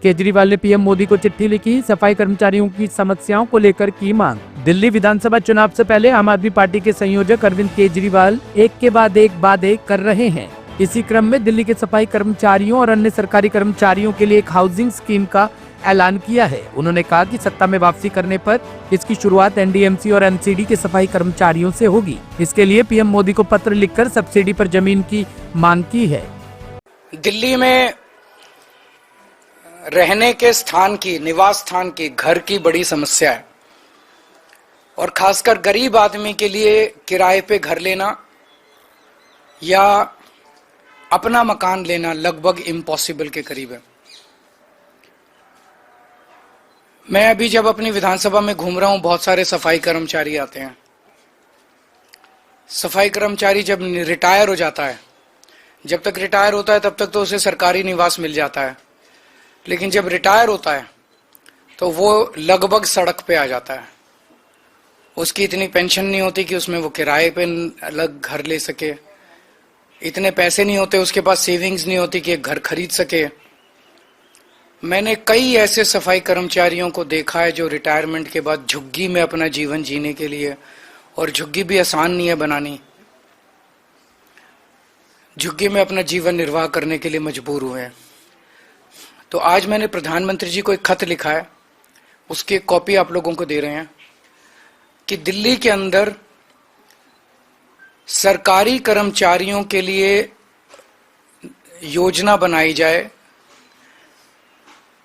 केजरीवाल ने पीएम मोदी को चिट्ठी लिखी, सफाई कर्मचारियों की समस्याओं को लेकर की मांग। दिल्ली विधानसभा चुनाव से पहले आम आदमी पार्टी के संयोजक अरविंद केजरीवाल एक के बाद एक कर रहे हैं। इसी क्रम में दिल्ली के सफाई कर्मचारियों और अन्य सरकारी कर्मचारियों के लिए एक हाउसिंग स्कीम का ऐलान किया है। उन्होंने कहा कि सत्ता में वापसी करने पर इसकी शुरुआत एनडीएमसी और एनसीडी के सफाई कर्मचारियों से होगी। इसके लिए पीएम मोदी को पत्र लिखकर सब्सिडी पर जमीन की मांग की है। दिल्ली में रहने के स्थान की, निवास स्थान की, घर की बड़ी समस्या है और खासकर गरीब आदमी के लिए किराए पे घर लेना या अपना मकान लेना लगभग इम्पॉसिबल के करीब है। मैं अभी जब अपनी विधानसभा में घूम रहा हूं, बहुत सारे सफाई कर्मचारी आते हैं। सफाई कर्मचारी जब रिटायर हो जाता है, जब तक रिटायर होता है तब तक तो उसे सरकारी निवास मिल जाता है, लेकिन जब रिटायर होता है तो वो लगभग सड़क पे आ जाता है। उसकी इतनी पेंशन नहीं होती कि उसमें वो किराए पे अलग घर ले सके, इतने पैसे नहीं होते उसके पास, सेविंग्स नहीं होती कि एक घर खरीद सके। मैंने कई ऐसे सफाई कर्मचारियों को देखा है जो रिटायरमेंट के बाद झुग्गी में अपना जीवन जीने के लिए, और झुग्गी भी आसान नहीं है बनानी, झुग्गी में अपना जीवन निर्वाह करने के लिए मजबूर हुए हैं। तो आज मैंने प्रधानमंत्री जी को एक खत लिखा है, उसकी कॉपी आप लोगों को दे रहे हैं कि दिल्ली के अंदर सरकारी कर्मचारियों के लिए योजना बनाई जाए,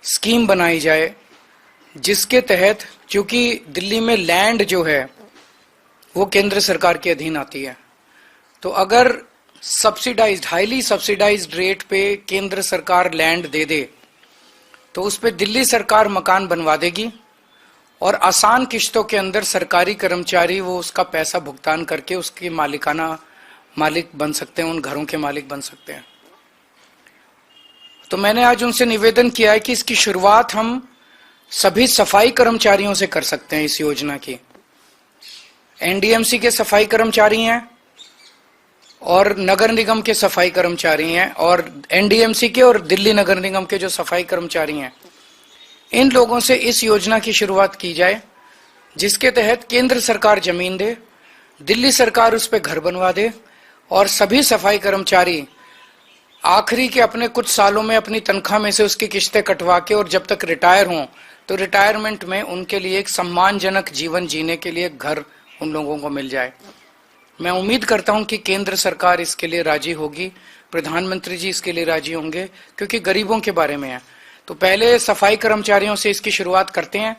स्कीम बनाई जाए, जिसके तहत, क्योंकि दिल्ली में लैंड जो है वो केंद्र सरकार के अधीन आती है, तो अगर सब्सिडाइज्ड, हाईली सब्सिडाइज्ड रेट पे केंद्र सरकार लैंड दे दे तो उस पे दिल्ली सरकार मकान बनवा देगी और आसान किश्तों के अंदर सरकारी कर्मचारी वो उसका पैसा भुगतान करके उसके मालिक बन सकते हैं, उन घरों के मालिक बन सकते हैं। तो मैंने आज उनसे निवेदन किया है कि इसकी शुरुआत हम सभी सफाई कर्मचारियों से कर सकते हैं। इस योजना की एनडीएमसी के सफाई कर्मचारी हैं और नगर निगम के सफाई कर्मचारी हैं, और एनडीएमसी के और दिल्ली नगर निगम के जो सफाई कर्मचारी हैं, इन लोगों से इस योजना की शुरुआत की जाए, जिसके तहत केंद्र सरकार जमीन दे, दिल्ली सरकार उस पर घर बनवा दे और सभी सफाई कर्मचारी आखिरी के अपने कुछ सालों में अपनी तनख्वाह में से उसकी किश्तें कटवा के, और जब तक रिटायर हों तो रिटायरमेंट में उनके लिए एक सम्मानजनक जीवन जीने के लिए घर उन लोगों को मिल जाए। मैं उम्मीद करता हूं कि केंद्र सरकार इसके लिए राजी होगी, प्रधानमंत्री जी इसके लिए राजी होंगे, क्योंकि गरीबों के बारे में है। तो पहले सफाई कर्मचारियों से इसकी शुरुआत करते हैं।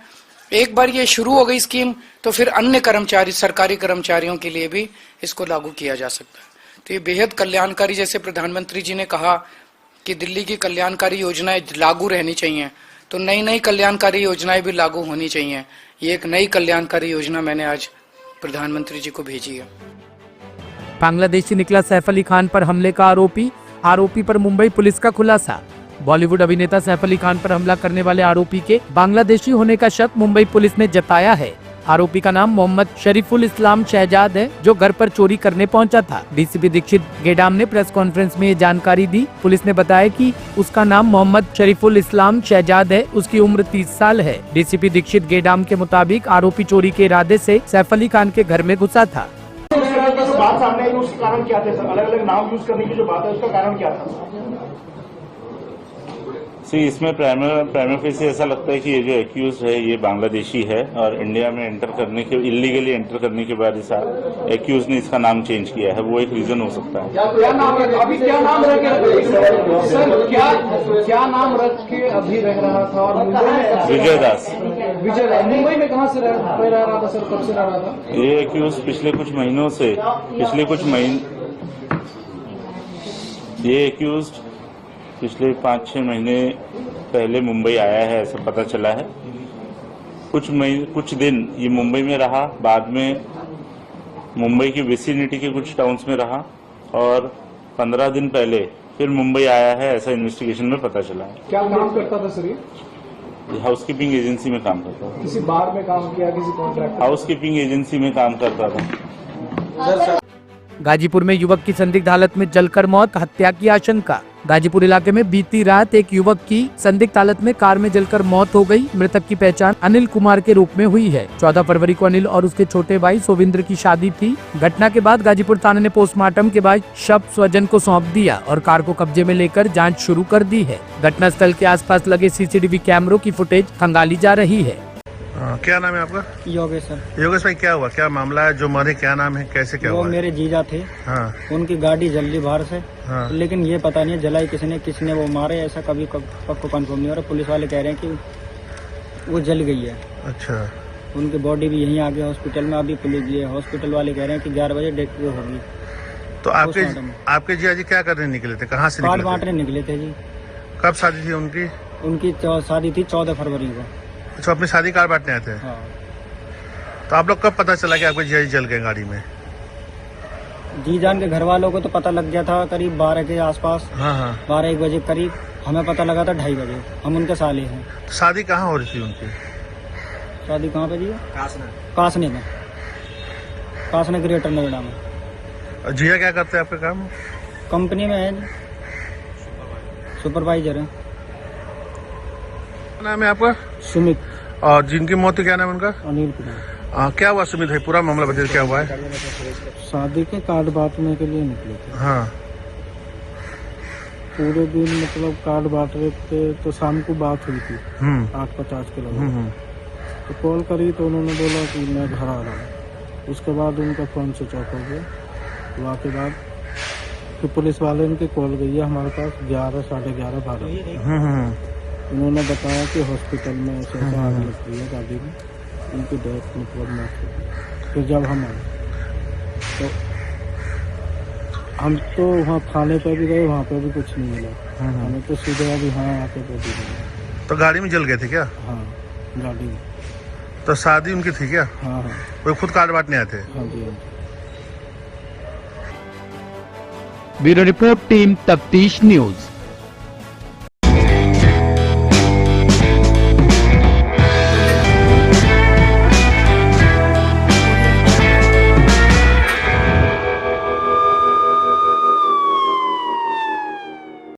एक बार ये शुरू हो गई स्कीम तो फिर अन्य कर्मचारी, सरकारी कर्मचारियों के लिए भी इसको लागू किया जा सकता है। तो ये बेहद कल्याणकारी, जैसे प्रधानमंत्री जी ने कहा कि दिल्ली की कल्याणकारी योजनाएं लागू रहनी चाहिए, तो नई नई कल्याणकारी योजनाएं भी लागू होनी चाहिए। ये एक नई कल्याणकारी योजना मैंने आज प्रधानमंत्री जी को भेजी है। बांग्लादेश से निकला सैफ अली खान पर हमले का आरोपी पर मुंबई पुलिस का खुलासा। बॉलीवुड अभिनेता सैफ अली खान पर हमला करने वाले आरोपी के बांग्लादेशी होने का शक मुंबई पुलिस ने जताया है। आरोपी का नाम मोहम्मद शरीफुल इस्लाम शहजाद है, जो घर पर चोरी करने पहुंचा था। डीसीपी दीक्षित गेडाम ने प्रेस कॉन्फ्रेंस में ये जानकारी दी। पुलिस ने बताया कि उसका नाम मोहम्मद शरीफुल इस्लाम शहजाद है, उसकी उम्र 30 साल है। डीसीपी दीक्षित गेडाम के मुताबिक आरोपी चोरी के इरादे से सैफ अली खान के घर में घुसा था। बात सामने आई, उसका कारण क्या था? अलग अलग नाम यूज करने की जो बात है, उसका कारण क्या था? इसमें प्राइमरी फेस ऐसा लगता है कि ये जो एक्यूज है ये बांग्लादेशी है और इंडिया में इलीगली एंटर करने के बाद इस एक्यूज ने इसका नाम चेंज किया है, वो एक रीजन हो सकता है। क्या नाम रख के अभी रह रहा था? और विजय दास। मुंबई में कहाँ से रह रहा था सर? कब से रह रहा था ये एक्यूज? ये एक्यूज पिछले 5-6 महीने पहले मुंबई आया है, ऐसा पता चला है। कुछ दिन ये मुंबई में रहा, बाद में मुंबई की विसिनिटी के कुछ टाउन्स में रहा, और 15 दिन पहले फिर मुंबई आया है, ऐसा इन्वेस्टिगेशन में पता चला है। क्या काम करता था सर ये? हाउसकीपिंग एजेंसी में काम करता था। किसी बार में काम किया, किसी कॉन्ट्रैक्ट? हाउसकीपिंग एजेंसी में काम करता था। गाजीपुर में युवक की संदिग्ध हालत में जलकर मौत, हत्या की आशंका। गाजीपुर इलाके में बीती रात एक युवक की संदिग्ध हालत में कार में जलकर मौत हो गई। मृतक की पहचान अनिल कुमार के रूप में हुई है। 14 फरवरी को अनिल और उसके छोटे भाई सोविंद्र की शादी थी। घटना के बाद गाजीपुर थाने ने पोस्टमार्टम के बाद शव स्वजन को सौंप दिया और कार को कब्जे में लेकर जांच शुरू कर दी है। घटनास्थल के आसपास लगे सीसीटीवी कैमरों की फुटेज खंगाली जा रही है। क्या नाम है आपका? योगेश सर। योगेश भाई, क्या हुआ, क्या मामला है? जो मरे क्या नाम है, कैसे क्या वो हुआ? मेरे जीजा थे। हाँ उनकी गाड़ी जल ली बाहर से। हाँ। लेकिन ये पता नहीं है जलाई किसने वो मारे, ऐसा कभी पक्को कंफर्म नहीं हो रहा। पुलिस वाले कह रहे हैं कि वो जल गई है। अच्छा, उनकी बॉडी भी यहीं आगे हॉस्पिटल में, अभी पुलिस ये हॉस्पिटल वाले कह रहे हैं कि 11 बजे डेथ होगी। तो आपके जिया जी क्या करने निकले थे, कहाँ से कार्ड निकले थे? बांटने निकले थे जी। कब शादी थी उनकी? उनकी शादी थी 14 फरवरी को। अच्छा, अपनी शादी कार्ड बांटने आए थे। हाँ। तो आप लोग कब पता चला कि आपके जिया जी जल गए गाड़ी में? जी जान के घर वालों को तो पता लग गया था करीब 12 के आसपास। हाँ हाँ। 12-1 बजे करीब। हमें पता लगा था 2:30 बजे। हम उनके साले हैं। तो शादी कहाँ हो रही थी उनकी? शादी कहाँ पे जी? कासने में। कासने ग्रेटर नोएडा में। और जिया क्या करते हैं आपके काम? कंपनी में है जी, सुपरवाइजर है। क्या नाम है आपका? सुमित। और जिनकी मौत हुई क्या नाम है उनका? अनिल कुमार। क्या हुआ सुमित भाई, पूरा मामला बताइए, क्या हुआ है? शादी के कार्ड बांटने के लिए निकले थे। हाँ। पूरे दिन मतलब कार्ड बांट रहे थे, तो शाम को बात हुई थी 8:50 के लगभग। तो कॉल करी तो उन्होंने बोला कि मैं घर आ रहा हूँ। उसके बाद उनका फ़ोन स्विच ऑफ हो गया। वहाँ के बाद फिर पुलिस वाले उनकी कॉल गई है हमारे पास 11, साढ़े 11, 12। उन्होंने बताया कि हॉस्पिटल में ऐसे आग लग गई है गाड़ी में, उनकी डेथ मतलब मौत हो गई। फिर जब हम आए तो हम तो वहाँ थाने पे भी गए, वहाँ पे भी कुछ नहीं मिला। हमें तो सीधे अभी हाँ आके पे भी मिला। तो गाड़ी में जल गए थे क्या? हाँ, गाड़ी में। तो शादी उनकी थी क्या? हाँ हाँ। वो खुद कार्ड बांटने आए थे? हाँ जी, हाँ जी। ब्यूरो रिपोर्ट, टीम तफ्तीश न्यूज।